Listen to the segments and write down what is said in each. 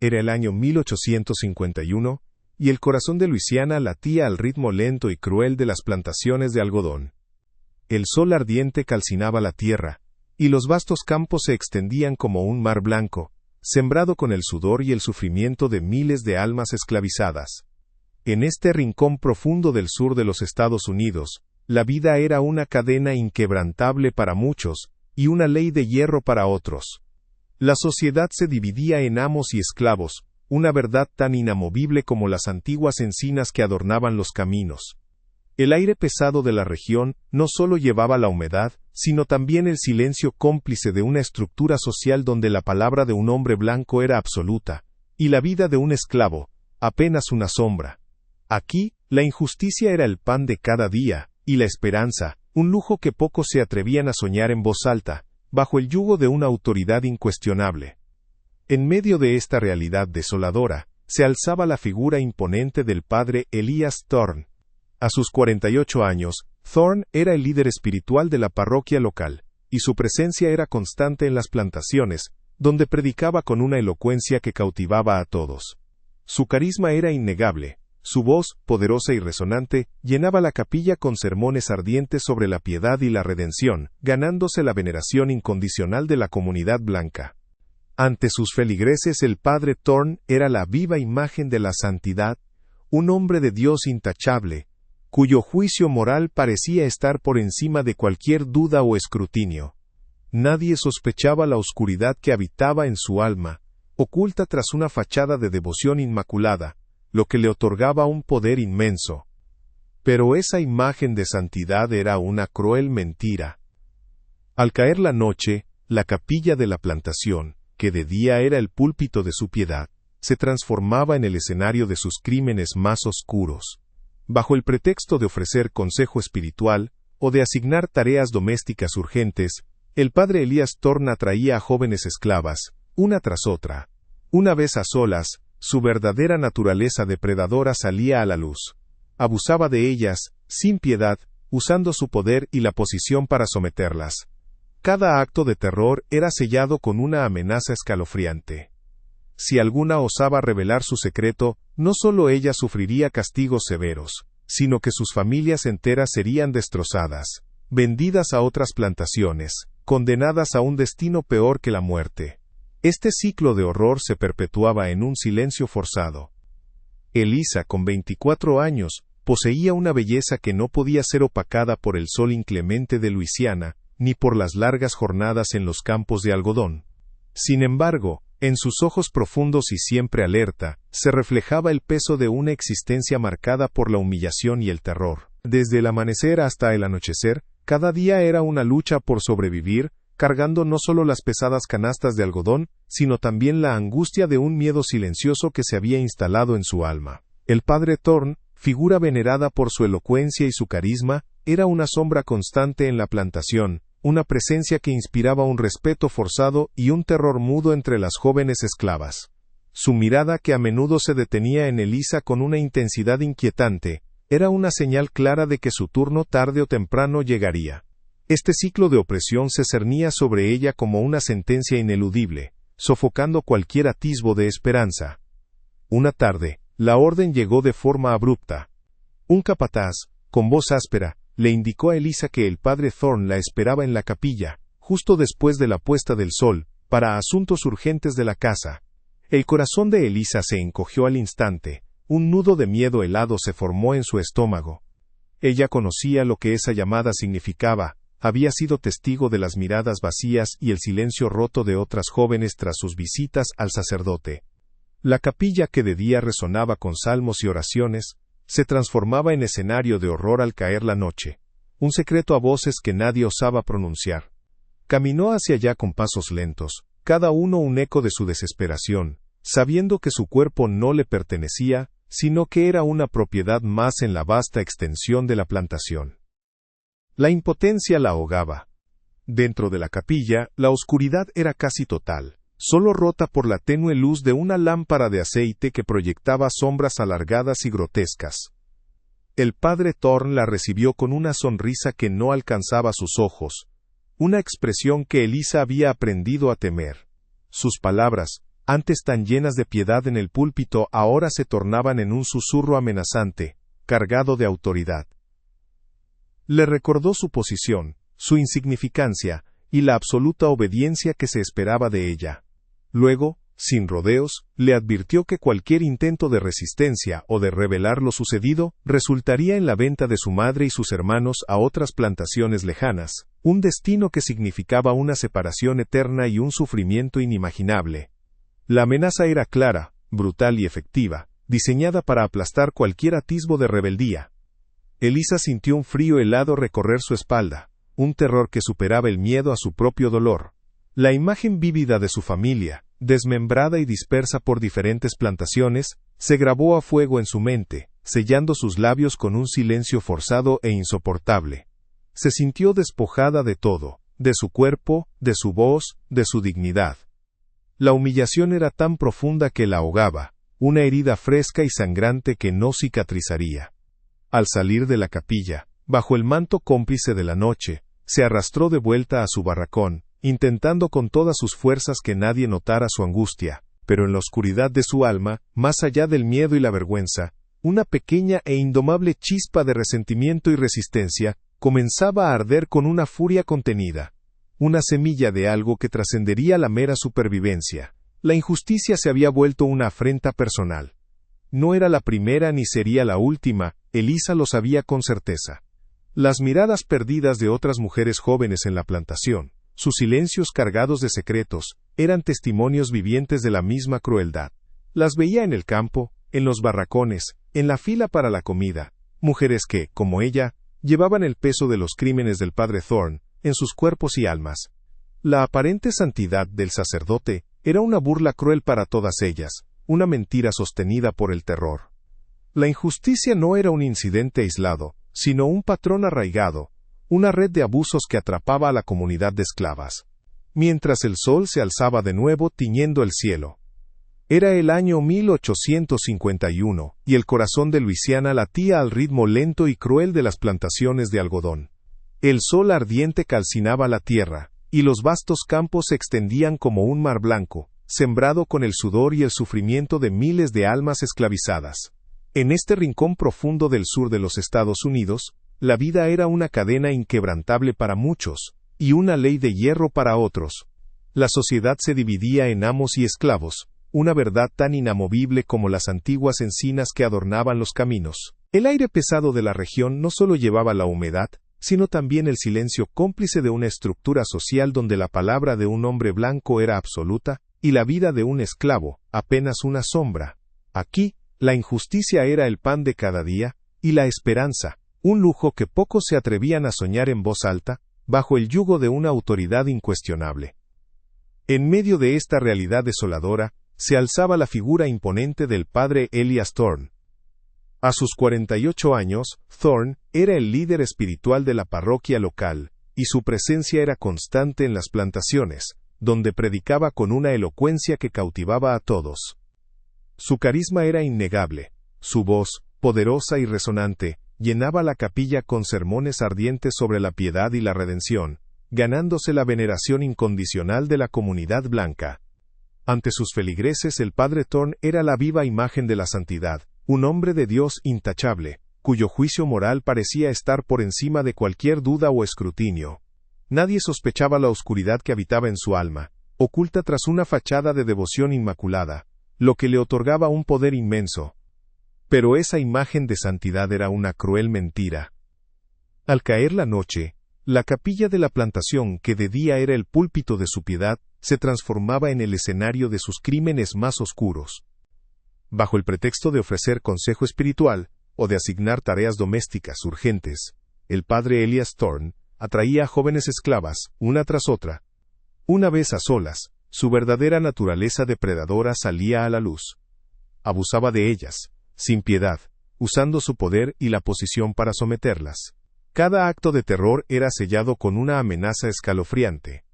Era el año 1851, y el corazón de Luisiana latía al ritmo lento y cruel de las plantaciones de algodón. El sol ardiente calcinaba la tierra, y los vastos campos se extendían como un mar blanco, sembrado con el sudor y el sufrimiento de miles de almas esclavizadas. En este rincón profundo del sur de los Estados Unidos, la vida era una cadena inquebrantable para muchos, y una ley de hierro para otros. La sociedad se dividía en amos y esclavos, una verdad tan inamovible como las antiguas encinas que adornaban los caminos. El aire pesado de la región no solo llevaba la humedad, sino también el silencio cómplice de una estructura social donde la palabra de un hombre blanco era absoluta, y la vida de un esclavo, apenas una sombra. Aquí, la injusticia era el pan de cada día, y la esperanza, un lujo que pocos se atrevían a soñar en voz alta, bajo el yugo de una autoridad incuestionable. En medio de esta realidad desoladora, se alzaba la figura imponente del padre Elias Thorne. A sus 48 años, Thorne era el líder espiritual de la parroquia local, y su presencia era constante en las plantaciones, donde predicaba con una elocuencia que cautivaba a todos. Su carisma era innegable, su voz, poderosa y resonante, llenaba la capilla con sermones ardientes sobre la piedad y la redención, ganándose la veneración incondicional de la comunidad blanca. Ante sus feligreses el padre Thorne era la viva imagen de la santidad, un hombre de Dios intachable, cuyo juicio moral parecía estar por encima de cualquier duda o escrutinio. Nadie sospechaba la oscuridad que habitaba en su alma, oculta tras una fachada de devoción inmaculada, lo que le otorgaba un poder inmenso. Pero esa imagen de santidad era una cruel mentira. Al caer la noche, la capilla de la plantación, que de día era el púlpito de su piedad, se transformaba en el escenario de sus crímenes más oscuros. Bajo el pretexto de ofrecer consejo espiritual, o de asignar tareas domésticas urgentes, el padre Elias Thorne atraía a jóvenes esclavas, una tras otra. Una vez a solas, su verdadera naturaleza depredadora salía a la luz. Abusaba de ellas, sin piedad, usando su poder y la posición para someterlas. Cada acto de terror era sellado con una amenaza escalofriante. Si alguna osaba revelar su secreto, no solo ella sufriría castigos severos, sino que sus familias enteras serían destrozadas, vendidas a otras plantaciones, condenadas a un destino peor que la muerte. Este ciclo de horror se perpetuaba en un silencio forzado. Elisa, con 24 años, poseía una belleza que no podía ser opacada por el sol inclemente de Luisiana, ni por las largas jornadas en los campos de algodón. Sin embargo, en sus ojos profundos y siempre alerta, se reflejaba el peso de una existencia marcada por la humillación y el terror. Desde el amanecer hasta el anochecer, cada día era una lucha por sobrevivir, cargando no solo las pesadas canastas de algodón, sino también la angustia de un miedo silencioso que se había instalado en su alma. El padre Thorne, figura venerada por su elocuencia y su carisma, era una sombra constante en la plantación, una presencia que inspiraba un respeto forzado y un terror mudo entre las jóvenes esclavas. Su mirada, que a menudo se detenía en Elisa con una intensidad inquietante, era una señal clara de que su turno tarde o temprano llegaría. Este ciclo de opresión se cernía sobre ella como una sentencia ineludible, sofocando cualquier atisbo de esperanza. Una tarde, la orden llegó de forma abrupta. Un capataz, con voz áspera, le indicó a Elisa que el padre Thorne la esperaba en la capilla, justo después de la puesta del sol, para asuntos urgentes de la casa. El corazón de Elisa se encogió al instante, un nudo de miedo helado se formó en su estómago. Ella conocía lo que esa llamada significaba, había sido testigo de las miradas vacías y el silencio roto de otras jóvenes tras sus visitas al sacerdote. La capilla, que de día resonaba con salmos y oraciones, se transformaba en escenario de horror al caer la noche, un secreto a voces que nadie osaba pronunciar. Caminó hacia allá con pasos lentos, cada uno un eco de su desesperación, sabiendo que su cuerpo no le pertenecía, sino que era una propiedad más en la vasta extensión de la plantación. La impotencia la ahogaba. Dentro de la capilla, la oscuridad era casi total, solo rota por la tenue luz de una lámpara de aceite que proyectaba sombras alargadas y grotescas. El padre Thorne la recibió con una sonrisa que no alcanzaba sus ojos, una expresión que Elisa había aprendido a temer. Sus palabras, antes tan llenas de piedad en el púlpito, ahora se tornaban en un susurro amenazante, cargado de autoridad. Le recordó su posición, su insignificancia, y la absoluta obediencia que se esperaba de ella. Luego, sin rodeos, le advirtió que cualquier intento de resistencia o de revelar lo sucedido resultaría en la venta de su madre y sus hermanos a otras plantaciones lejanas, un destino que significaba una separación eterna y un sufrimiento inimaginable. La amenaza era clara, brutal y efectiva, diseñada para aplastar cualquier atisbo de rebeldía. Elisa sintió un frío helado recorrer su espalda, un terror que superaba el miedo a su propio dolor. La imagen vívida de su familia, desmembrada y dispersa por diferentes plantaciones, se grabó a fuego en su mente, sellando sus labios con un silencio forzado e insoportable. Se sintió despojada de todo, de su cuerpo, de su voz, de su dignidad. La humillación era tan profunda que la ahogaba, una herida fresca y sangrante que no cicatrizaría. Al salir de la capilla, bajo el manto cómplice de la noche, se arrastró de vuelta a su barracón, intentando con todas sus fuerzas que nadie notara su angustia, pero en la oscuridad de su alma, más allá del miedo y la vergüenza, una pequeña e indomable chispa de resentimiento y resistencia comenzaba a arder con una furia contenida, una semilla de algo que trascendería la mera supervivencia. La injusticia se había vuelto una afrenta personal. No era la primera ni sería la última, Elisa lo sabía con certeza. Las miradas perdidas de otras mujeres jóvenes en la plantación, sus silencios cargados de secretos, eran testimonios vivientes de la misma crueldad. Las veía en el campo, en los barracones, en la fila para la comida, mujeres que, como ella, llevaban el peso de los crímenes del padre Thorne en sus cuerpos y almas. La aparente santidad del sacerdote era una burla cruel para todas ellas, una mentira sostenida por el terror. La injusticia no era un incidente aislado, sino un patrón arraigado, una red de abusos que atrapaba a la comunidad de esclavas. Mientras el sol se alzaba de nuevo tiñendo el cielo. Era el año 1851, y el corazón de Luisiana latía al ritmo lento y cruel de las plantaciones de algodón. El sol ardiente calcinaba la tierra, y los vastos campos se extendían como un mar blanco, sembrado con el sudor y el sufrimiento de miles de almas esclavizadas. En este rincón profundo del sur de los Estados Unidos, la vida era una cadena inquebrantable para muchos, y una ley de hierro para otros. La sociedad se dividía en amos y esclavos, una verdad tan inamovible como las antiguas encinas que adornaban los caminos. El aire pesado de la región no solo llevaba la humedad, sino también el silencio cómplice de una estructura social donde la palabra de un hombre blanco era absoluta, y la vida de un esclavo, apenas una sombra. Aquí, la injusticia era el pan de cada día, y la esperanza, un lujo que pocos se atrevían a soñar en voz alta, bajo el yugo de una autoridad incuestionable. En medio de esta realidad desoladora, se alzaba la figura imponente del padre Elias Thorne. A sus 48 años, Thorne era el líder espiritual de la parroquia local, y su presencia era constante en las plantaciones, donde predicaba con una elocuencia que cautivaba a todos. Su carisma era innegable, su voz, poderosa y resonante, llenaba la capilla con sermones ardientes sobre la piedad y la redención, ganándose la veneración incondicional de la comunidad blanca. Ante sus feligreses el padre Thorne era la viva imagen de la santidad, un hombre de Dios intachable, cuyo juicio moral parecía estar por encima de cualquier duda o escrutinio. Nadie sospechaba la oscuridad que habitaba en su alma, oculta tras una fachada de devoción inmaculada, lo que le otorgaba un poder inmenso. Pero esa imagen de santidad era una cruel mentira. Al caer la noche, la capilla de la plantación, que de día era el púlpito de su piedad, se transformaba en el escenario de sus crímenes más oscuros. Bajo el pretexto de ofrecer consejo espiritual, o de asignar tareas domésticas urgentes, el padre Elias Thorne atraía a jóvenes esclavas, una tras otra. Una vez a solas, su verdadera naturaleza depredadora salía a la luz. Abusaba de ellas, sin piedad, usando su poder y la posición para someterlas. Cada acto de terror era sellado con una amenaza escalofriante.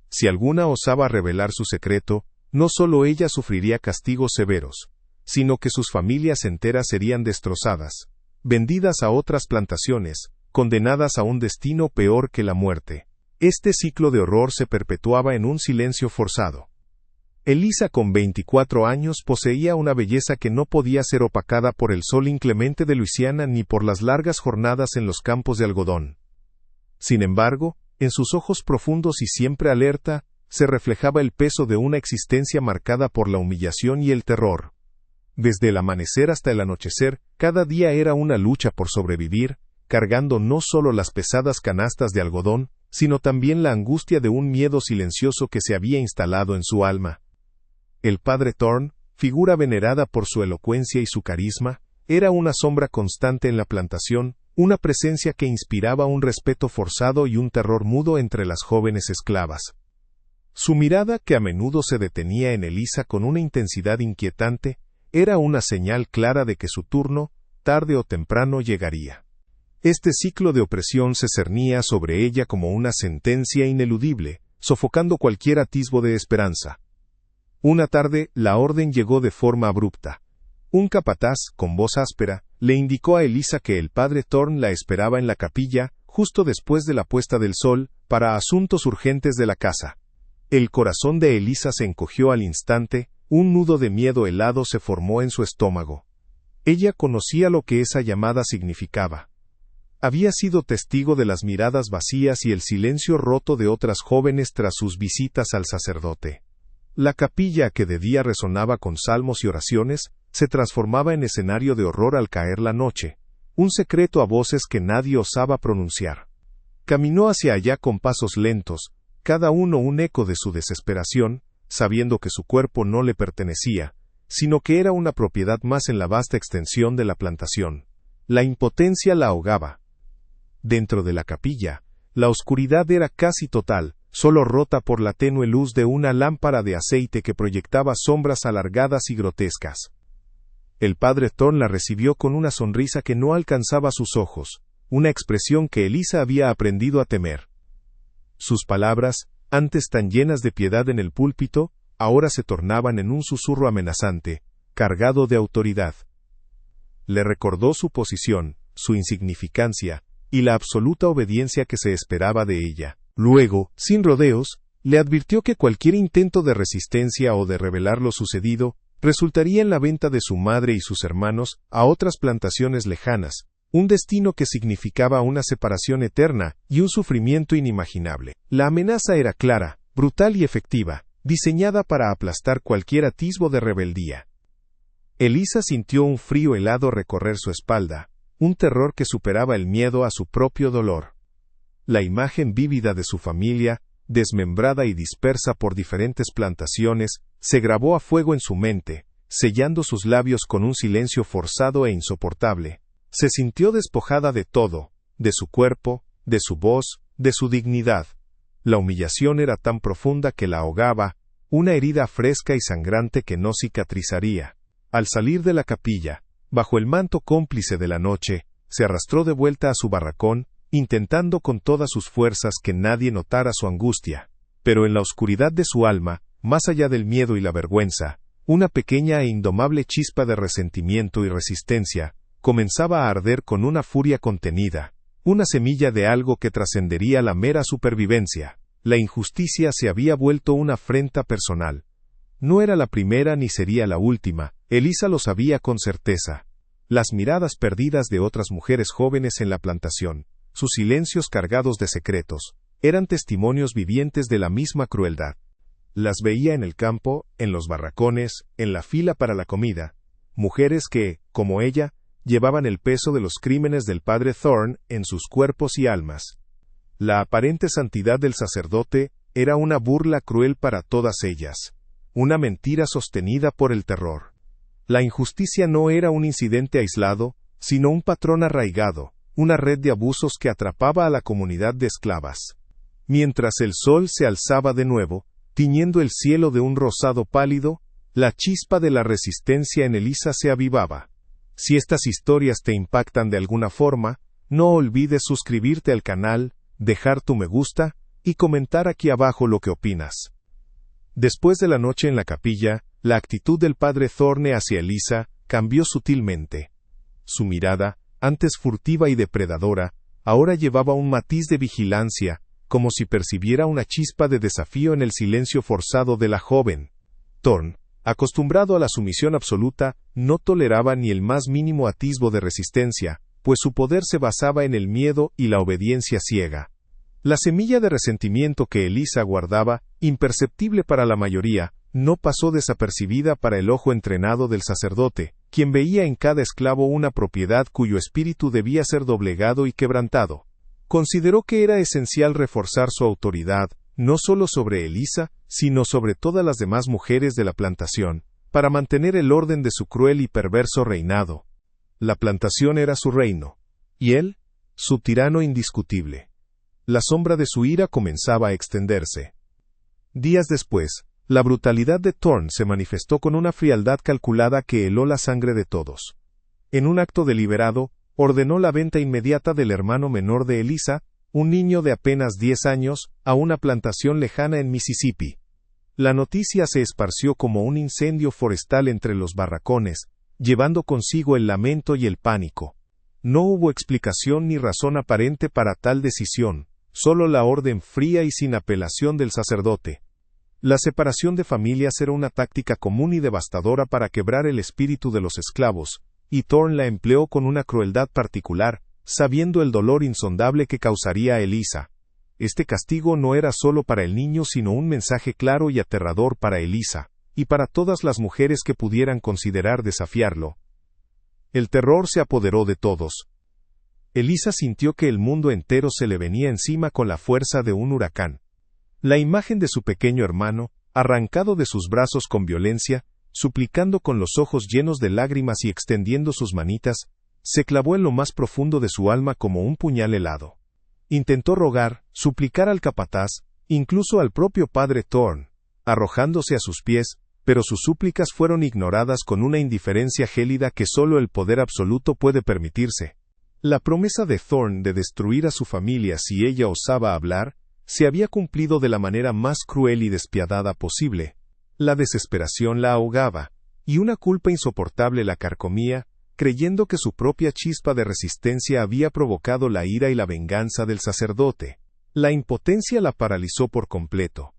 Si alguna osaba revelar su secreto, no solo ella sufriría castigos severos, sino que sus familias enteras serían destrozadas, vendidas a otras plantaciones, condenadas a un destino peor que la muerte. Este ciclo de horror se perpetuaba en un silencio forzado. Elisa, con 24 años, poseía una belleza que no podía ser opacada por el sol inclemente de Luisiana ni por las largas jornadas en los campos de algodón. Sin embargo, en sus ojos profundos y siempre alerta, se reflejaba el peso de una existencia marcada por la humillación y el terror. Desde el amanecer hasta el anochecer, cada día era una lucha por sobrevivir, cargando no solo las pesadas canastas de algodón, sino también la angustia de un miedo silencioso que se había instalado en su alma. El padre Thorne, figura venerada por su elocuencia y su carisma, era una sombra constante en la plantación, una presencia que inspiraba un respeto forzado y un terror mudo entre las jóvenes esclavas. Su mirada, que a menudo se detenía en Elisa con una intensidad inquietante, era una señal clara de que su turno, tarde o temprano, llegaría. Este ciclo de opresión se cernía sobre ella como una sentencia ineludible, sofocando cualquier atisbo de esperanza. Una tarde, la orden llegó de forma abrupta. Un capataz, con voz áspera, le indicó a Elisa que el padre Thorne la esperaba en la capilla, justo después de la puesta del sol, para asuntos urgentes de la casa. El corazón de Elisa se encogió al instante, un nudo de miedo helado se formó en su estómago. Ella conocía lo que esa llamada significaba. Había sido testigo de las miradas vacías y el silencio roto de otras jóvenes tras sus visitas al sacerdote. La capilla, que de día resonaba con salmos y oraciones, se transformaba en escenario de horror al caer la noche, un secreto a voces que nadie osaba pronunciar. Caminó hacia allá con pasos lentos, cada uno un eco de su desesperación, sabiendo que su cuerpo no le pertenecía, sino que era una propiedad más en la vasta extensión de la plantación. La impotencia la ahogaba. Dentro de la capilla, la oscuridad era casi total, solo rota por la tenue luz de una lámpara de aceite que proyectaba sombras alargadas y grotescas. El padre Thorne la recibió con una sonrisa que no alcanzaba sus ojos, una expresión que Elisa había aprendido a temer. Sus palabras, antes tan llenas de piedad en el púlpito, ahora se tornaban en un susurro amenazante, cargado de autoridad. Le recordó su posición, su insignificancia, y la absoluta obediencia que se esperaba de ella. Luego, sin rodeos, le advirtió que cualquier intento de resistencia o de revelar lo sucedido resultaría en la venta de su madre y sus hermanos a otras plantaciones lejanas, un destino que significaba una separación eterna y un sufrimiento inimaginable. La amenaza era clara, brutal y efectiva, diseñada para aplastar cualquier atisbo de rebeldía. Elisa sintió un frío helado recorrer su espalda, un terror que superaba el miedo a su propio dolor. La imagen vívida de su familia, desmembrada y dispersa por diferentes plantaciones, se grabó a fuego en su mente, sellando sus labios con un silencio forzado e insoportable. Se sintió despojada de todo, de su cuerpo, de su voz, de su dignidad. La humillación era tan profunda que la ahogaba, una herida fresca y sangrante que no cicatrizaría. Al salir de la capilla, bajo el manto cómplice de la noche, se arrastró de vuelta a su barracón, intentando con todas sus fuerzas que nadie notara su angustia. Pero en la oscuridad de su alma, más allá del miedo y la vergüenza, una pequeña e indomable chispa de resentimiento y resistencia comenzaba a arder con una furia contenida, una semilla de algo que trascendería la mera supervivencia. La injusticia se había vuelto una afrenta personal. No era la primera ni sería la última, Elisa lo sabía con certeza. Las miradas perdidas de otras mujeres jóvenes en la plantación, sus silencios cargados de secretos, eran testimonios vivientes de la misma crueldad. Las veía en el campo, en los barracones, en la fila para la comida, mujeres que, como ella, llevaban el peso de los crímenes del padre Thorne en sus cuerpos y almas. La aparente santidad del sacerdote era una burla cruel para todas ellas, una mentira sostenida por el terror. La injusticia no era un incidente aislado, sino un patrón arraigado, una red de abusos que atrapaba a la comunidad de esclavas. Mientras el sol se alzaba de nuevo, tiñendo el cielo de un rosado pálido, la chispa de la resistencia en Elisa se avivaba. Si estas historias te impactan de alguna forma, no olvides suscribirte al canal, dejar tu me gusta, y comentar aquí abajo lo que opinas. Después de la noche en la capilla, la actitud del padre Thorne hacia Elisa cambió sutilmente. Su mirada, antes furtiva y depredadora, ahora llevaba un matiz de vigilancia, como si percibiera una chispa de desafío en el silencio forzado de la joven. Thorn, acostumbrado a la sumisión absoluta, no toleraba ni el más mínimo atisbo de resistencia, pues su poder se basaba en el miedo y la obediencia ciega. La semilla de resentimiento que Elisa guardaba, imperceptible para la mayoría, no pasó desapercibida para el ojo entrenado del sacerdote, quien veía en cada esclavo una propiedad cuyo espíritu debía ser doblegado y quebrantado. Consideró que era esencial reforzar su autoridad, no solo sobre Elisa, sino sobre todas las demás mujeres de la plantación, para mantener el orden de su cruel y perverso reinado. La plantación era su reino, y él, su tirano indiscutible. La sombra de su ira comenzaba a extenderse. Días después, la brutalidad de Thorn se manifestó con una frialdad calculada que heló la sangre de todos. En un acto deliberado, ordenó la venta inmediata del hermano menor de Elisa, un niño de apenas 10 años, a una plantación lejana en Mississippi. La noticia se esparció como un incendio forestal entre los barracones, llevando consigo el lamento y el pánico. No hubo explicación ni razón aparente para tal decisión, solo la orden fría y sin apelación del sacerdote. La separación de familias era una táctica común y devastadora para quebrar el espíritu de los esclavos, y Thorn la empleó con una crueldad particular, sabiendo el dolor insondable que causaría a Elisa. Este castigo no era solo para el niño sino un mensaje claro y aterrador para Elisa, y para todas las mujeres que pudieran considerar desafiarlo. El terror se apoderó de todos. Elisa sintió que el mundo entero se le venía encima con la fuerza de un huracán. La imagen de su pequeño hermano, arrancado de sus brazos con violencia, suplicando con los ojos llenos de lágrimas y extendiendo sus manitas, se clavó en lo más profundo de su alma como un puñal helado. Intentó rogar, suplicar al capataz, incluso al propio padre Thorn, arrojándose a sus pies, pero sus súplicas fueron ignoradas con una indiferencia gélida que solo el poder absoluto puede permitirse. La promesa de Thorn de destruir a su familia si ella osaba hablar, se había cumplido de la manera más cruel y despiadada posible. La desesperación la ahogaba, y una culpa insoportable la carcomía, creyendo que su propia chispa de resistencia había provocado la ira y la venganza del sacerdote. La impotencia la paralizó por completo.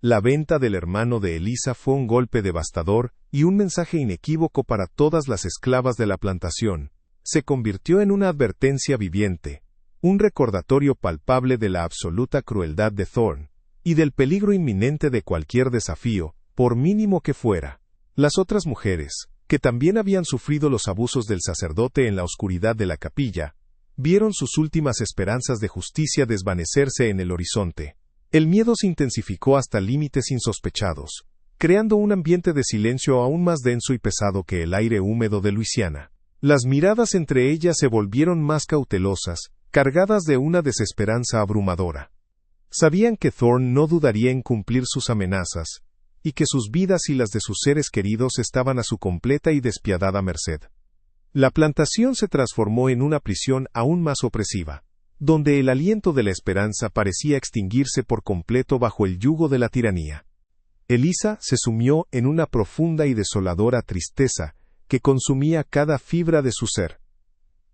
La venta del hermano de Elisa fue un golpe devastador y un mensaje inequívoco para todas las esclavas de la plantación. Se convirtió en una advertencia viviente, un recordatorio palpable de la absoluta crueldad de Thorn, y del peligro inminente de cualquier desafío, por mínimo que fuera. Las otras mujeres, que también habían sufrido los abusos del sacerdote en la oscuridad de la capilla, vieron sus últimas esperanzas de justicia desvanecerse en el horizonte. El miedo se intensificó hasta límites insospechados, creando un ambiente de silencio aún más denso y pesado que el aire húmedo de Luisiana. Las miradas entre ellas se volvieron más cautelosas, cargadas de una desesperanza abrumadora. Sabían que Thorn no dudaría en cumplir sus amenazas, y que sus vidas y las de sus seres queridos estaban a su completa y despiadada merced. La plantación se transformó en una prisión aún más opresiva, donde el aliento de la esperanza parecía extinguirse por completo bajo el yugo de la tiranía. Elisa se sumió en una profunda y desoladora tristeza que consumía cada fibra de su ser.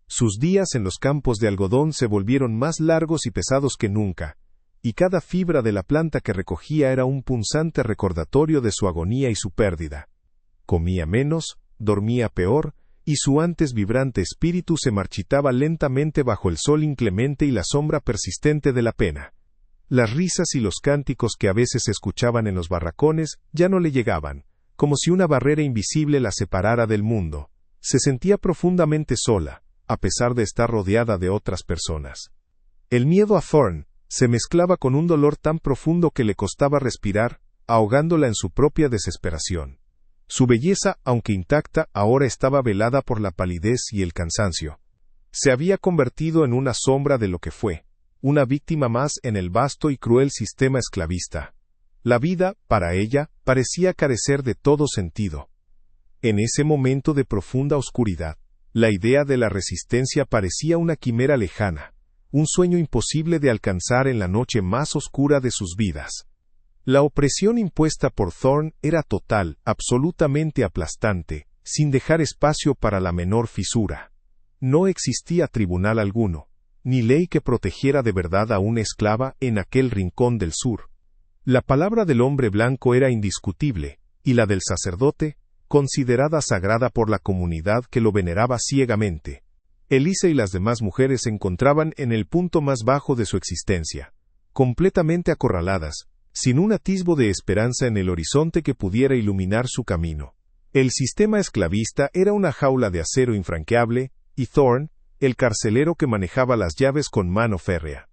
Sus días en los campos de algodón se volvieron más largos y pesados que nunca, y cada fibra de la planta que recogía era un punzante recordatorio de su agonía y su pérdida. Comía menos, dormía peor, y su antes vibrante espíritu se marchitaba lentamente bajo el sol inclemente y la sombra persistente de la pena. Las risas y los cánticos que a veces se escuchaban en los barracones ya no le llegaban, como si una barrera invisible la separara del mundo. Se sentía profundamente sola, a pesar de estar rodeada de otras personas. El miedo a Thorn se mezclaba con un dolor tan profundo que le costaba respirar, ahogándola en su propia desesperación. Su belleza, aunque intacta, ahora estaba velada por la palidez y el cansancio. Se había convertido en una sombra de lo que fue, una víctima más en el vasto y cruel sistema esclavista. La vida, para ella, parecía carecer de todo sentido. En ese momento de profunda oscuridad, la idea de la resistencia parecía una quimera lejana, un sueño imposible de alcanzar en la noche más oscura de sus vidas. La opresión impuesta por Thorn era total, absolutamente aplastante, sin dejar espacio para la menor fisura. No existía tribunal alguno, ni ley que protegiera de verdad a una esclava en aquel rincón del sur. La palabra del hombre blanco era indiscutible, y la del sacerdote, considerada sagrada por la comunidad que lo veneraba ciegamente. Elisa y las demás mujeres se encontraban en el punto más bajo de su existencia, completamente acorraladas, sin un atisbo de esperanza en el horizonte que pudiera iluminar su camino. El sistema esclavista era una jaula de acero infranqueable, y Thorne, el carcelero que manejaba las llaves con mano férrea.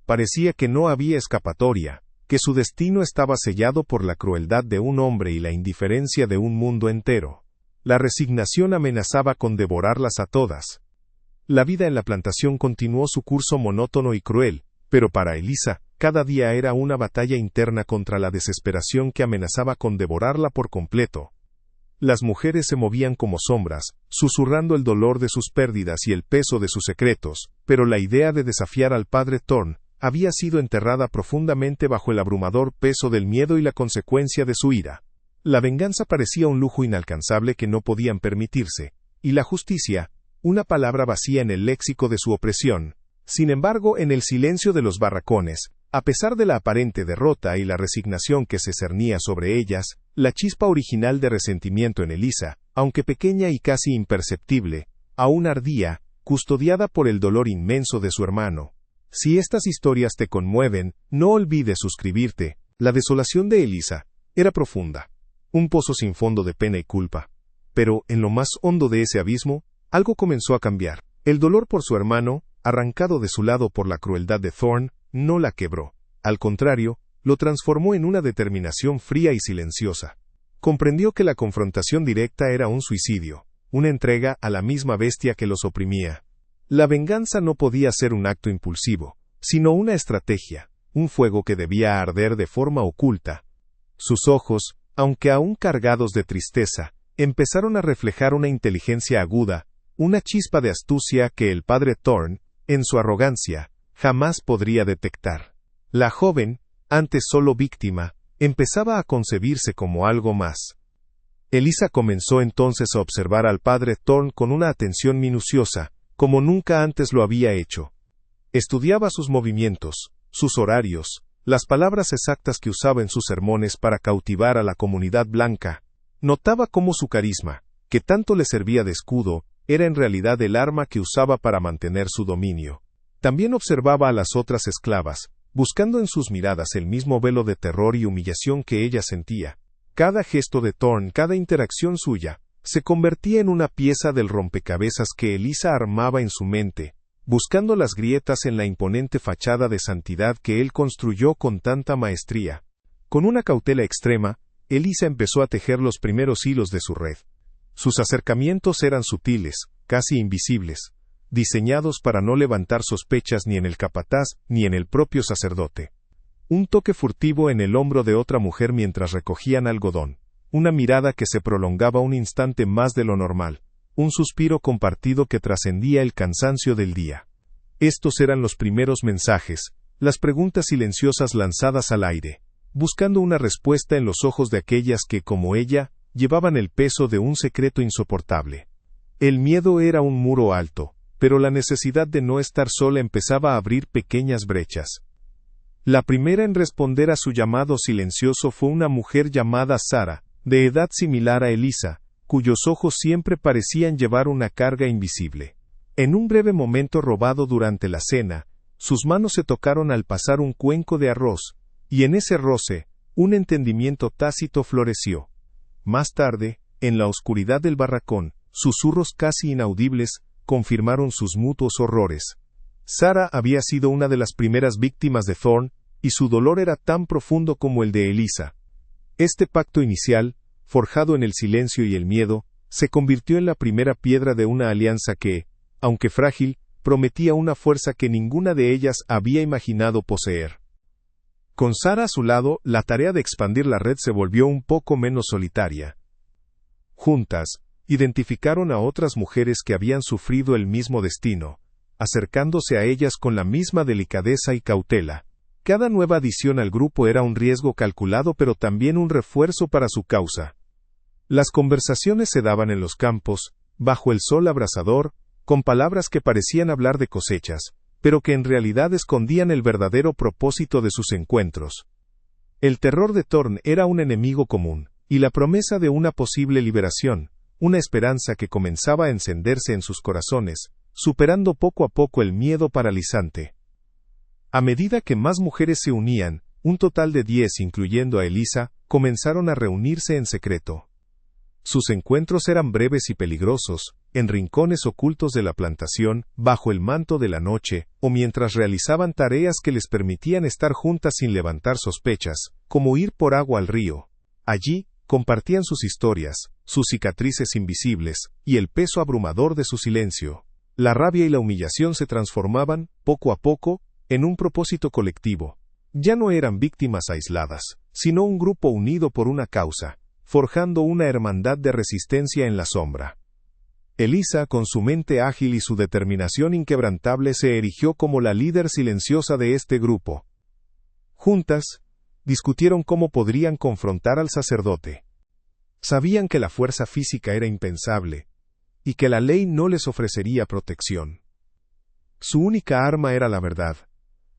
Parecía que no había escapatoria, que su destino estaba sellado por la crueldad de un hombre y la indiferencia de un mundo entero. La resignación amenazaba con devorarlas a todas. La vida en la plantación continuó su curso monótono y cruel, pero para Elisa, cada día era una batalla interna contra la desesperación que amenazaba con devorarla por completo. Las mujeres se movían como sombras, susurrando el dolor de sus pérdidas y el peso de sus secretos, pero la idea de desafiar al padre Thorne había sido enterrada profundamente bajo el abrumador peso del miedo y la consecuencia de su ira. La venganza parecía un lujo inalcanzable que no podían permitirse, y la justicia, una palabra vacía en el léxico de su opresión. Sin embargo, en el silencio de los barracones, a pesar de la aparente derrota y la resignación que se cernía sobre ellas, la chispa original de resentimiento en Elisa, aunque pequeña y casi imperceptible, aún ardía, custodiada por el dolor inmenso de su hermano. Si estas historias te conmueven, no olvides suscribirte. La desolación de Elisa era profunda, un pozo sin fondo de pena y culpa. Pero, en lo más hondo de ese abismo, algo comenzó a cambiar. El dolor por su hermano, arrancado de su lado por la crueldad de Thorne, no la quebró. Al contrario, lo transformó en una determinación fría y silenciosa. Comprendió que la confrontación directa era un suicidio, una entrega a la misma bestia que los oprimía. La venganza no podía ser un acto impulsivo, sino una estrategia, un fuego que debía arder de forma oculta. Sus ojos, aunque aún cargados de tristeza, empezaron a reflejar una inteligencia aguda, una chispa de astucia que el padre Thorne, en su arrogancia, jamás podría detectar. La joven, antes solo víctima, empezaba a concebirse como algo más. Elisa comenzó entonces a observar al padre Thorne con una atención minuciosa, como nunca antes lo había hecho. Estudiaba sus movimientos, sus horarios, las palabras exactas que usaba en sus sermones para cautivar a la comunidad blanca. Notaba cómo su carisma, que tanto le servía de escudo, era en realidad el arma que usaba para mantener su dominio. También observaba a las otras esclavas, buscando en sus miradas el mismo velo de terror y humillación que ella sentía. Cada gesto de Thorne, cada interacción suya, se convertía en una pieza del rompecabezas que Elisa armaba en su mente, buscando las grietas en la imponente fachada de santidad que él construyó con tanta maestría. Con una cautela extrema, Elisa empezó a tejer los primeros hilos de su red. Sus acercamientos eran sutiles, casi invisibles, diseñados para no levantar sospechas ni en el capataz ni en el propio sacerdote. Un toque furtivo en el hombro de otra mujer mientras recogían algodón, una mirada que se prolongaba un instante más de lo normal, un suspiro compartido que trascendía el cansancio del día. Estos eran los primeros mensajes, las preguntas silenciosas lanzadas al aire, buscando una respuesta en los ojos de aquellas que, como ella, llevaban el peso de un secreto insoportable. El miedo era un muro alto, pero la necesidad de no estar sola empezaba a abrir pequeñas brechas. La primera en responder a su llamado silencioso fue una mujer llamada Sara, de edad similar a Elisa, cuyos ojos siempre parecían llevar una carga invisible. En un breve momento robado durante la cena, sus manos se tocaron al pasar un cuenco de arroz, y en ese roce, un entendimiento tácito floreció. Más tarde, en la oscuridad del barracón, susurros casi inaudibles confirmaron sus mutuos horrores. Sara había sido una de las primeras víctimas de Thorne, y su dolor era tan profundo como el de Elisa. Este pacto inicial, forjado en el silencio y el miedo, se convirtió en la primera piedra de una alianza que, aunque frágil, prometía una fuerza que ninguna de ellas había imaginado poseer. Con Sara a su lado, la tarea de expandir la red se volvió un poco menos solitaria. Juntas, identificaron a otras mujeres que habían sufrido el mismo destino, acercándose a ellas con la misma delicadeza y cautela. Cada nueva adición al grupo era un riesgo calculado pero también un refuerzo para su causa. Las conversaciones se daban en los campos, bajo el sol abrasador, con palabras que parecían hablar de cosechas, pero que en realidad escondían el verdadero propósito de sus encuentros. El terror de Thorne era un enemigo común, y la promesa de una posible liberación, una esperanza que comenzaba a encenderse en sus corazones, superando poco a poco el miedo paralizante. A medida que más mujeres se unían, un total de 10, incluyendo a Elisa, comenzaron a reunirse en secreto. Sus encuentros eran breves y peligrosos, en rincones ocultos de la plantación, bajo el manto de la noche, o mientras realizaban tareas que les permitían estar juntas sin levantar sospechas, como ir por agua al río. Allí, compartían sus historias, sus cicatrices invisibles, y el peso abrumador de su silencio. La rabia y la humillación se transformaban, poco a poco, en un propósito colectivo. Ya no eran víctimas aisladas, sino un grupo unido por una causa, forjando una hermandad de resistencia en la sombra. Elisa, con su mente ágil y su determinación inquebrantable, se erigió como la líder silenciosa de este grupo. Juntas, discutieron cómo podrían confrontar al sacerdote. Sabían que la fuerza física era impensable, y que la ley no les ofrecería protección. Su única arma era la verdad,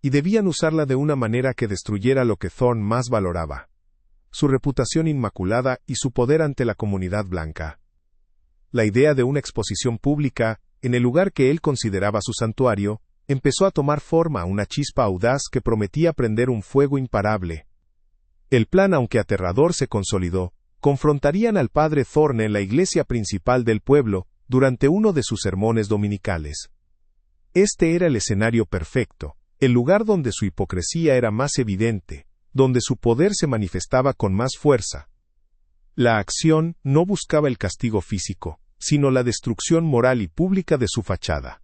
y debían usarla de una manera que destruyera lo que Thorne más valoraba: su reputación inmaculada y su poder ante la comunidad blanca. La idea de una exposición pública, en el lugar que él consideraba su santuario, empezó a tomar forma, una chispa audaz que prometía prender un fuego imparable. El plan, aunque aterrador, se consolidó. Confrontarían al padre Thorne en la iglesia principal del pueblo, durante uno de sus sermones dominicales. Este era el escenario perfecto, el lugar donde su hipocresía era más evidente, donde su poder se manifestaba con más fuerza. La acción no buscaba el castigo físico, sino la destrucción moral y pública de su fachada.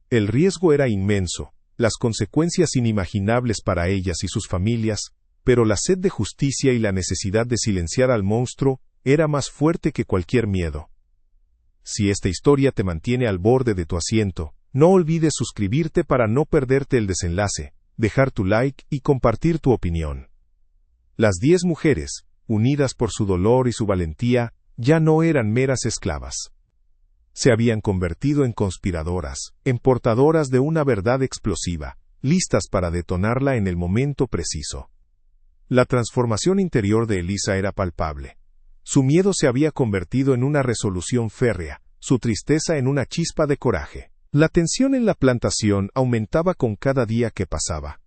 El riesgo era inmenso, las consecuencias inimaginables para ellas y sus familias, pero la sed de justicia y la necesidad de silenciar al monstruo era más fuerte que cualquier miedo. Si esta historia te mantiene al borde de tu asiento, no olvides suscribirte para no perderte el desenlace, dejar tu like y compartir tu opinión. Las 10 mujeres, unidas por su dolor y su valentía, ya no eran meras esclavas. Se habían convertido en conspiradoras, en portadoras de una verdad explosiva, listas para detonarla en el momento preciso. La transformación interior de Elisa era palpable. Su miedo se había convertido en una resolución férrea, su tristeza en una chispa de coraje. La tensión en la plantación aumentaba con cada día que pasaba.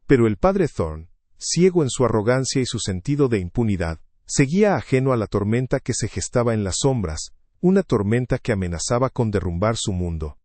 Pero el padre Thorne, ciego en su arrogancia y su sentido de impunidad, seguía ajeno a la tormenta que se gestaba en las sombras, una tormenta que amenazaba con derrumbar su mundo.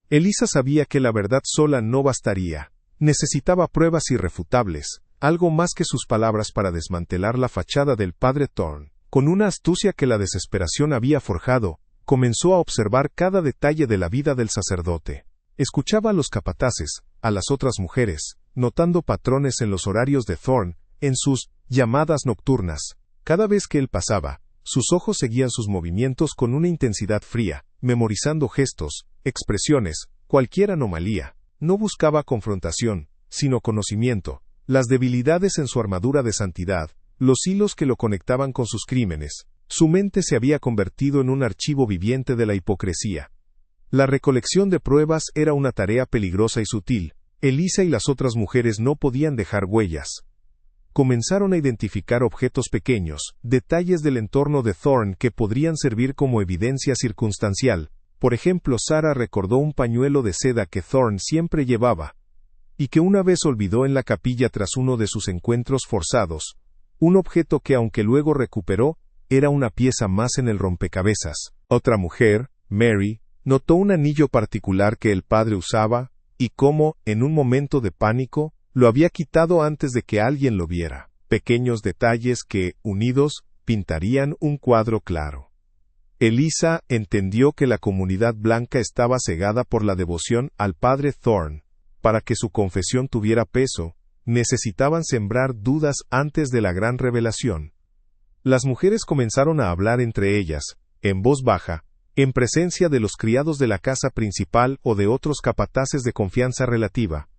Elisa sabía que la verdad sola no bastaría, necesitaba pruebas irrefutables, algo más que sus palabras para desmantelar la fachada del padre Thorne. Con una astucia que la desesperación había forjado, comenzó a observar cada detalle de la vida del sacerdote. Escuchaba a los capataces, a las otras mujeres, notando patrones en los horarios de Thorne, en sus llamadas nocturnas. Cada vez que él pasaba, sus ojos seguían sus movimientos con una intensidad fría, memorizando gestos, expresiones, cualquier anomalía. No buscaba confrontación, sino conocimiento, las debilidades en su armadura de santidad, los hilos que lo conectaban con sus crímenes. Su mente se había convertido en un archivo viviente de la hipocresía. La recolección de pruebas era una tarea peligrosa y sutil. Elisa y las otras mujeres no podían dejar huellas. Comenzaron a identificar objetos pequeños, detalles del entorno de Thorne que podrían servir como evidencia circunstancial. Por ejemplo, Sarah recordó un pañuelo de seda que Thorne siempre llevaba, y que una vez olvidó en la capilla tras uno de sus encuentros forzados. Un objeto que, aunque luego recuperó, era una pieza más en el rompecabezas. Otra mujer, Mary, notó un anillo particular que el padre usaba, y cómo, en un momento de pánico, lo había quitado antes de que alguien lo viera. Pequeños detalles que, unidos, pintarían un cuadro claro. Elisa entendió que la comunidad blanca estaba cegada por la devoción al padre Thorne. Para que su confesión tuviera peso, necesitaban sembrar dudas antes de la gran revelación. Las mujeres comenzaron a hablar entre ellas, en voz baja, en presencia de los criados de la casa principal o de otros capataces de confianza relativa.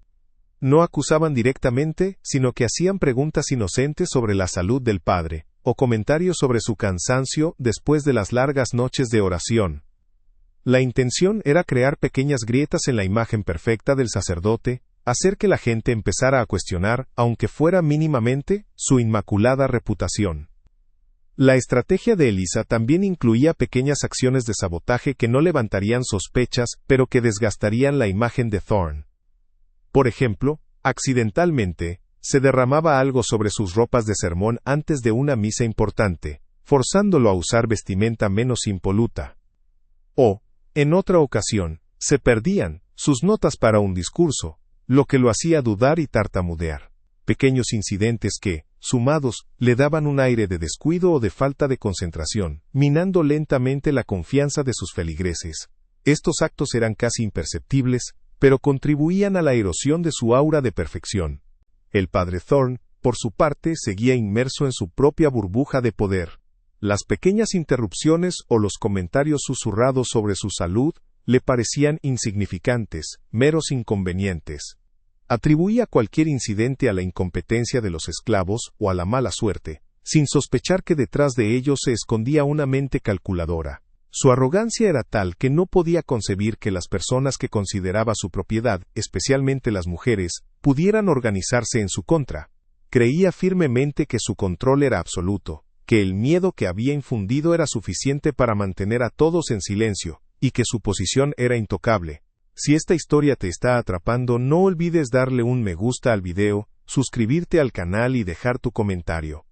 No acusaban directamente, sino que hacían preguntas inocentes sobre la salud del padre, o comentarios sobre su cansancio después de las largas noches de oración. La intención era crear pequeñas grietas en la imagen perfecta del sacerdote, hacer que la gente empezara a cuestionar, aunque fuera mínimamente, su inmaculada reputación. La estrategia de Elisa también incluía pequeñas acciones de sabotaje que no levantarían sospechas, pero que desgastarían la imagen de Thorne. Por ejemplo, accidentalmente, se derramaba algo sobre sus ropas de sermón antes de una misa importante, forzándolo a usar vestimenta menos impoluta. O, en otra ocasión, se perdían sus notas para un discurso, lo que lo hacía dudar y tartamudear. Pequeños incidentes que, sumados, le daban un aire de descuido o de falta de concentración, minando lentamente la confianza de sus feligreses. Estos actos eran casi imperceptibles, pero contribuían a la erosión de su aura de perfección. El padre Thorne, por su parte, seguía inmerso en su propia burbuja de poder. Las pequeñas interrupciones o los comentarios susurrados sobre su salud le parecían insignificantes, meros inconvenientes. Atribuía cualquier incidente a la incompetencia de los esclavos o a la mala suerte, sin sospechar que detrás de ellos se escondía una mente calculadora. Su arrogancia era tal que no podía concebir que las personas que consideraba su propiedad, especialmente las mujeres, pudieran organizarse en su contra. Creía firmemente que su control era absoluto, que el miedo que había infundido era suficiente para mantener a todos en silencio, y que su posición era intocable. Si esta historia te está atrapando, no olvides darle un me gusta al video, suscribirte al canal y dejar tu comentario.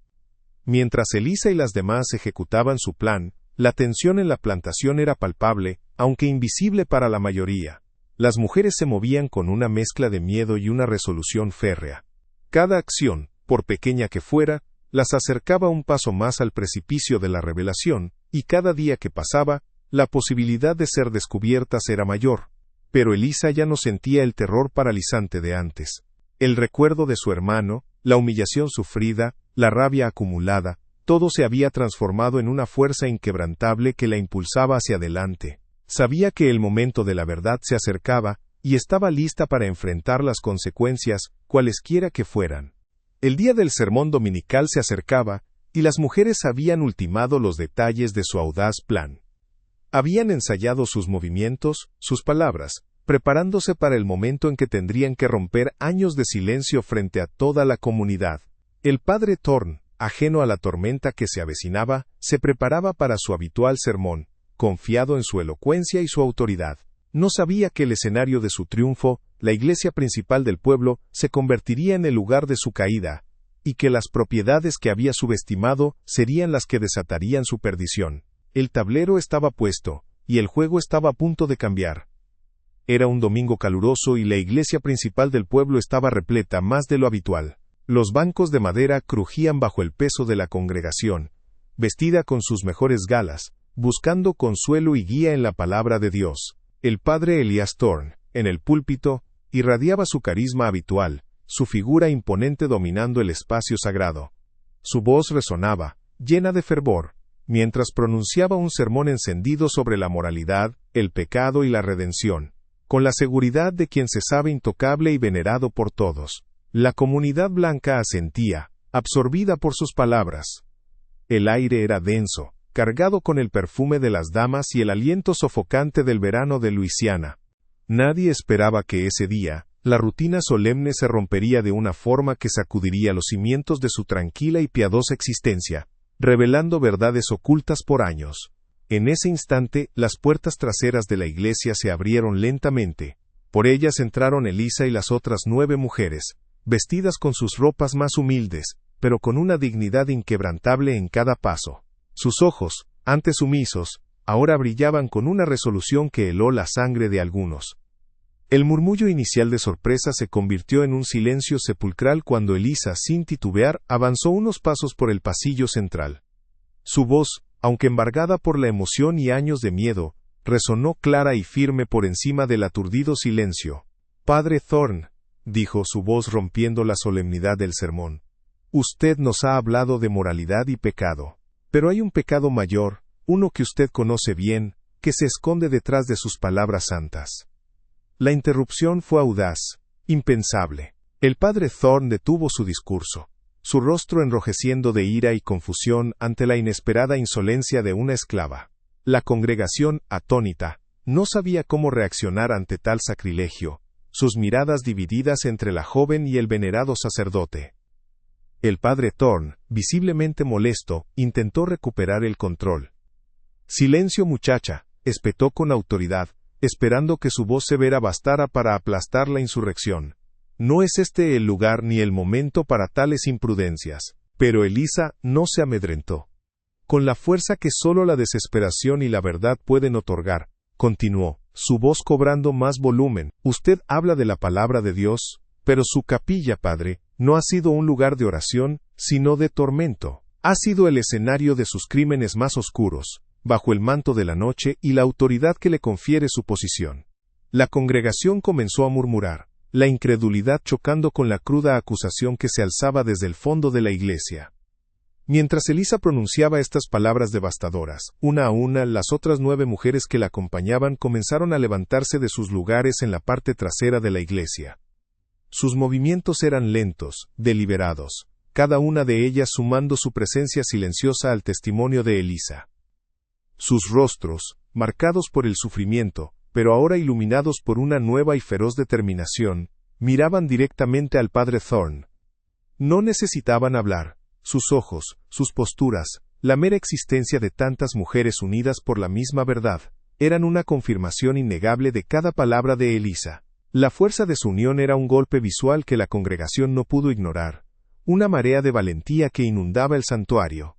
Mientras Elisa y las demás ejecutaban su plan, la tensión en la plantación era palpable, aunque invisible para la mayoría. Las mujeres se movían con una mezcla de miedo y una resolución férrea. Cada acción, por pequeña que fuera, las acercaba un paso más al precipicio de la revelación, y cada día que pasaba, la posibilidad de ser descubiertas era mayor. Pero Elisa ya no sentía el terror paralizante de antes. El recuerdo de su hermano, la humillación sufrida, la rabia acumulada, todo se había transformado en una fuerza inquebrantable que la impulsaba hacia adelante. Sabía que el momento de la verdad se acercaba, y estaba lista para enfrentar las consecuencias, cualesquiera que fueran. El día del sermón dominical se acercaba, y las mujeres habían ultimado los detalles de su audaz plan. Habían ensayado sus movimientos, sus palabras, preparándose para el momento en que tendrían que romper años de silencio frente a toda la comunidad. El padre Thorne, ajeno a la tormenta que se avecinaba, se preparaba para su habitual sermón, confiado en su elocuencia y su autoridad. No sabía que el escenario de su triunfo, la iglesia principal del pueblo, se convertiría en el lugar de su caída, y que las propiedades que había subestimado serían las que desatarían su perdición. El tablero estaba puesto, y el juego estaba a punto de cambiar. Era un domingo caluroso y la iglesia principal del pueblo estaba repleta más de lo habitual. Los bancos de madera crujían bajo el peso de la congregación, vestida con sus mejores galas, buscando consuelo y guía en la palabra de Dios. El padre Elias Thorne, en el púlpito, irradiaba su carisma habitual, su figura imponente dominando el espacio sagrado. Su voz resonaba, llena de fervor, mientras pronunciaba un sermón encendido sobre la moralidad, el pecado y la redención, con la seguridad de quien se sabe intocable y venerado por todos. La comunidad blanca asentía, absorbida por sus palabras. El aire era denso, cargado con el perfume de las damas y el aliento sofocante del verano de Luisiana. Nadie esperaba que ese día, la rutina solemne se rompería de una forma que sacudiría los cimientos de su tranquila y piadosa existencia, revelando verdades ocultas por años. En ese instante, las puertas traseras de la iglesia se abrieron lentamente. Por ellas entraron Elisa y las otras 9 mujeres, vestidas con sus ropas más humildes, pero con una dignidad inquebrantable en cada paso. Sus ojos, antes sumisos, ahora brillaban con una resolución que heló la sangre de algunos. El murmullo inicial de sorpresa se convirtió en un silencio sepulcral cuando Elisa, sin titubear, avanzó unos pasos por el pasillo central. Su voz, aunque embargada por la emoción y años de miedo, resonó clara y firme por encima del aturdido silencio. «Padre Thorne», dijo su voz rompiendo la solemnidad del sermón, «usted nos ha hablado de moralidad y pecado. Pero hay un pecado mayor, uno que usted conoce bien, que se esconde detrás de sus palabras santas». La interrupción fue audaz, impensable. El padre Thorne detuvo su discurso, su rostro enrojeciendo de ira y confusión ante la inesperada insolencia de una esclava. La congregación, atónita, no sabía cómo reaccionar ante tal sacrilegio, sus miradas divididas entre la joven y el venerado sacerdote. El padre Thorne, visiblemente molesto, intentó recuperar el control. «Silencio, muchacha», espetó con autoridad, esperando que su voz severa bastara para aplastar la insurrección. «No es este el lugar ni el momento para tales imprudencias». Pero Elisa no se amedrentó. Con la fuerza que solo la desesperación y la verdad pueden otorgar, continuó, su voz cobrando más volumen. «Usted habla de la palabra de Dios, pero su capilla, padre, no ha sido un lugar de oración, sino de tormento. Ha sido el escenario de sus crímenes más oscuros, bajo el manto de la noche y la autoridad que le confiere su posición». La congregación comenzó a murmurar, la incredulidad chocando con la cruda acusación que se alzaba desde el fondo de la iglesia. Mientras Elisa pronunciaba estas palabras devastadoras, una a una las otras 9 mujeres que la acompañaban comenzaron a levantarse de sus lugares en la parte trasera de la iglesia. Sus movimientos eran lentos, deliberados, cada una de ellas sumando su presencia silenciosa al testimonio de Elisa. Sus rostros, marcados por el sufrimiento, pero ahora iluminados por una nueva y feroz determinación, miraban directamente al padre Thorne. No necesitaban hablar. Sus ojos, sus posturas, la mera existencia de tantas mujeres unidas por la misma verdad, eran una confirmación innegable de cada palabra de Elisa. La fuerza de su unión era un golpe visual que la congregación no pudo ignorar, una marea de valentía que inundaba el santuario.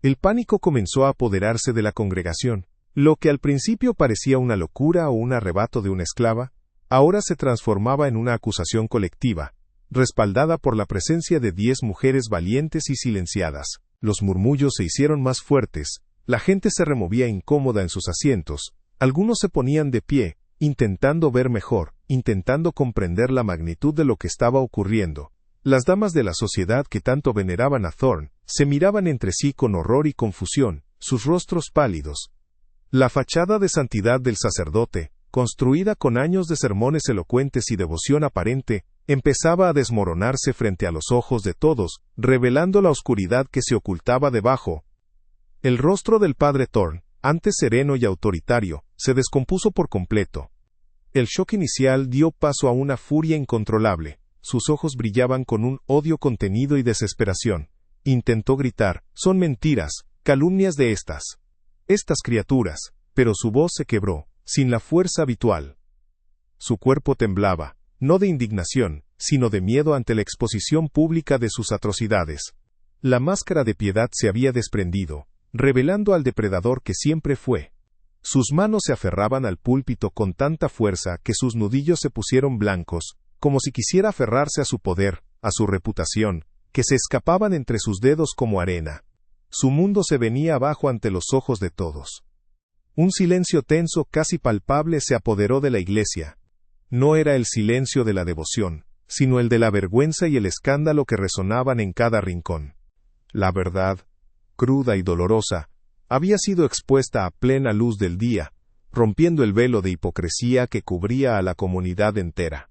El pánico comenzó a apoderarse de la congregación. Lo que al principio parecía una locura o un arrebato de una esclava, ahora se transformaba en una acusación colectiva, respaldada por la presencia de 10 mujeres valientes y silenciadas. Los murmullos se hicieron más fuertes, la gente se removía incómoda en sus asientos, algunos se ponían de pie, intentando ver mejor, intentando comprender la magnitud de lo que estaba ocurriendo. Las damas de la sociedad que tanto veneraban a Thorne, se miraban entre sí con horror y confusión, sus rostros pálidos. La fachada de santidad del sacerdote, construida con años de sermones elocuentes y devoción aparente, empezaba a desmoronarse frente a los ojos de todos, revelando la oscuridad que se ocultaba debajo. El rostro del padre Thorne, antes sereno y autoritario, se descompuso por completo. El shock inicial dio paso a una furia incontrolable. Sus ojos brillaban con un odio contenido y desesperación. Intentó gritar, «Son mentiras, calumnias de estas criaturas», pero su voz se quebró, sin la fuerza habitual. Su cuerpo temblaba, no de indignación, sino de miedo ante la exposición pública de sus atrocidades. La máscara de piedad se había desprendido, revelando al depredador que siempre fue. Sus manos se aferraban al púlpito con tanta fuerza que sus nudillos se pusieron blancos, como si quisiera aferrarse a su poder, a su reputación, que se escapaban entre sus dedos como arena. Su mundo se venía abajo ante los ojos de todos. Un silencio tenso casi palpable se apoderó de la iglesia. No era el silencio de la devoción, sino el de la vergüenza y el escándalo que resonaban en cada rincón. La verdad, cruda y dolorosa, había sido expuesta a plena luz del día, rompiendo el velo de hipocresía que cubría a la comunidad entera.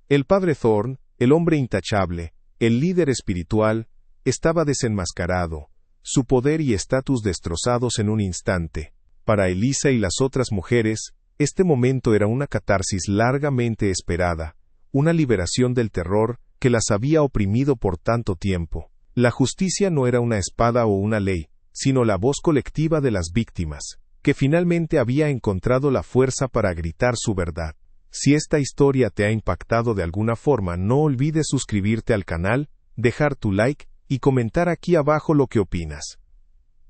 El padre Thorne, el hombre intachable, el líder espiritual, estaba desenmascarado, su poder y estatus destrozados en un instante. Para Elisa y las otras mujeres, este momento era una catarsis largamente esperada, una liberación del terror que las había oprimido por tanto tiempo. La justicia no era una espada o una ley, sino la voz colectiva de las víctimas, que finalmente había encontrado la fuerza para gritar su verdad. Si esta historia te ha impactado de alguna forma, no olvides suscribirte al canal, dejar tu like y comentar aquí abajo lo que opinas.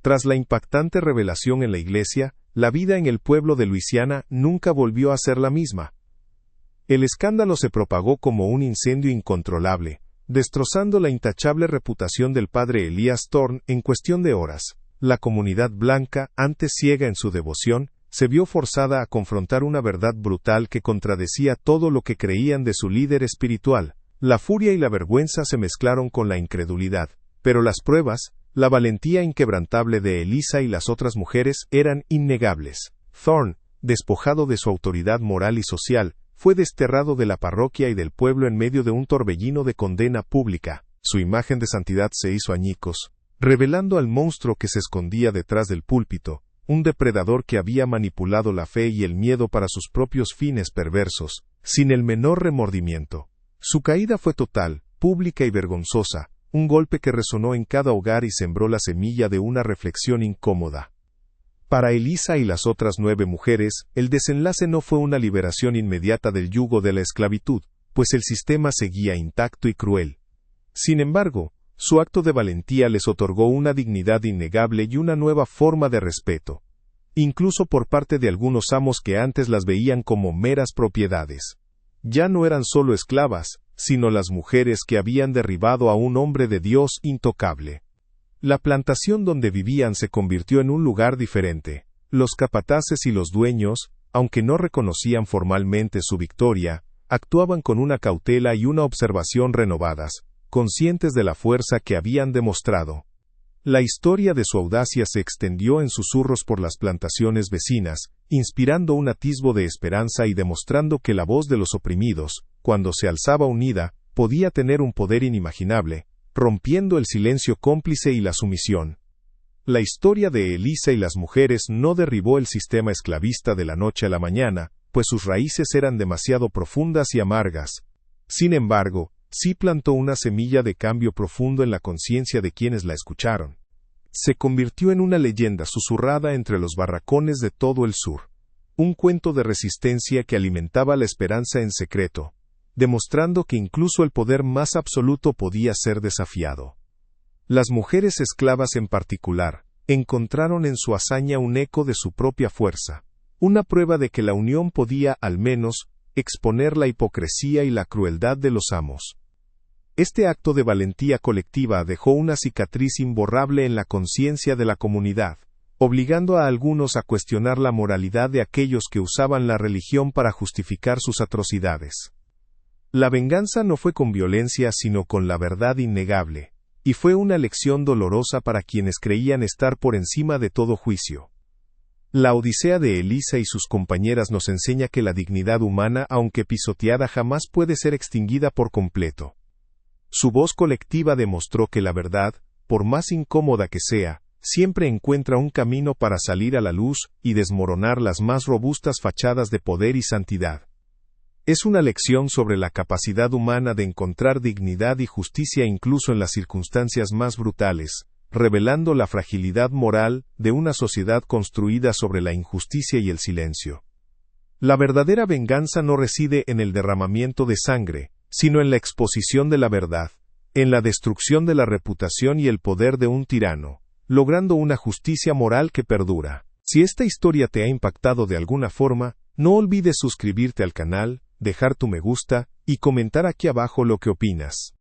Tras la impactante revelación en la iglesia, la vida en el pueblo de Luisiana nunca volvió a ser la misma. El escándalo se propagó como un incendio incontrolable, destrozando la intachable reputación del padre Elias Thorne en cuestión de horas. La comunidad blanca, antes ciega en su devoción, se vio forzada a confrontar una verdad brutal que contradecía todo lo que creían de su líder espiritual. La furia y la vergüenza se mezclaron con la incredulidad, pero las pruebas, la valentía inquebrantable de Elisa y las otras mujeres eran innegables. Thorne, despojado de su autoridad moral y social, fue desterrado de la parroquia y del pueblo en medio de un torbellino de condena pública. Su imagen de santidad se hizo añicos, revelando al monstruo que se escondía detrás del púlpito, un depredador que había manipulado la fe y el miedo para sus propios fines perversos, sin el menor remordimiento. Su caída fue total, pública y vergonzosa, un golpe que resonó en cada hogar y sembró la semilla de una reflexión incómoda. Para Elisa y las otras 9 mujeres, el desenlace no fue una liberación inmediata del yugo de la esclavitud, pues el sistema seguía intacto y cruel. Sin embargo, su acto de valentía les otorgó una dignidad innegable y una nueva forma de respeto, incluso por parte de algunos amos que antes las veían como meras propiedades. Ya no eran solo esclavas, sino las mujeres que habían derribado a un hombre de Dios intocable. La plantación donde vivían se convirtió en un lugar diferente. Los capataces y los dueños, aunque no reconocían formalmente su victoria, actuaban con una cautela y una observación renovadas, conscientes de la fuerza que habían demostrado. La historia de su audacia se extendió en susurros por las plantaciones vecinas, inspirando un atisbo de esperanza y demostrando que la voz de los oprimidos, cuando se alzaba unida, podía tener un poder inimaginable, rompiendo el silencio cómplice y la sumisión. La historia de Elisa y las mujeres no derribó el sistema esclavista de la noche a la mañana, pues sus raíces eran demasiado profundas y amargas. Sin embargo, sí plantó una semilla de cambio profundo en la conciencia de quienes la escucharon. Se convirtió en una leyenda susurrada entre los barracones de todo el sur. Un cuento de resistencia que alimentaba la esperanza en secreto, demostrando que incluso el poder más absoluto podía ser desafiado. Las mujeres esclavas en particular, encontraron en su hazaña un eco de su propia fuerza, una prueba de que la unión podía, al menos, exponer la hipocresía y la crueldad de los amos. Este acto de valentía colectiva dejó una cicatriz imborrable en la conciencia de la comunidad, obligando a algunos a cuestionar la moralidad de aquellos que usaban la religión para justificar sus atrocidades. La venganza no fue con violencia sino con la verdad innegable, y fue una lección dolorosa para quienes creían estar por encima de todo juicio. La odisea de Elisa y sus compañeras nos enseña que la dignidad humana, aunque pisoteada, jamás puede ser extinguida por completo. Su voz colectiva demostró que la verdad, por más incómoda que sea, siempre encuentra un camino para salir a la luz y desmoronar las más robustas fachadas de poder y santidad. Es una lección sobre la capacidad humana de encontrar dignidad y justicia incluso en las circunstancias más brutales, revelando la fragilidad moral de una sociedad construida sobre la injusticia y el silencio. La verdadera venganza no reside en el derramamiento de sangre, sino en la exposición de la verdad, en la destrucción de la reputación y el poder de un tirano, logrando una justicia moral que perdura. Si esta historia te ha impactado de alguna forma, no olvides suscribirte al canal, dejar tu me gusta y comentar aquí abajo lo que opinas.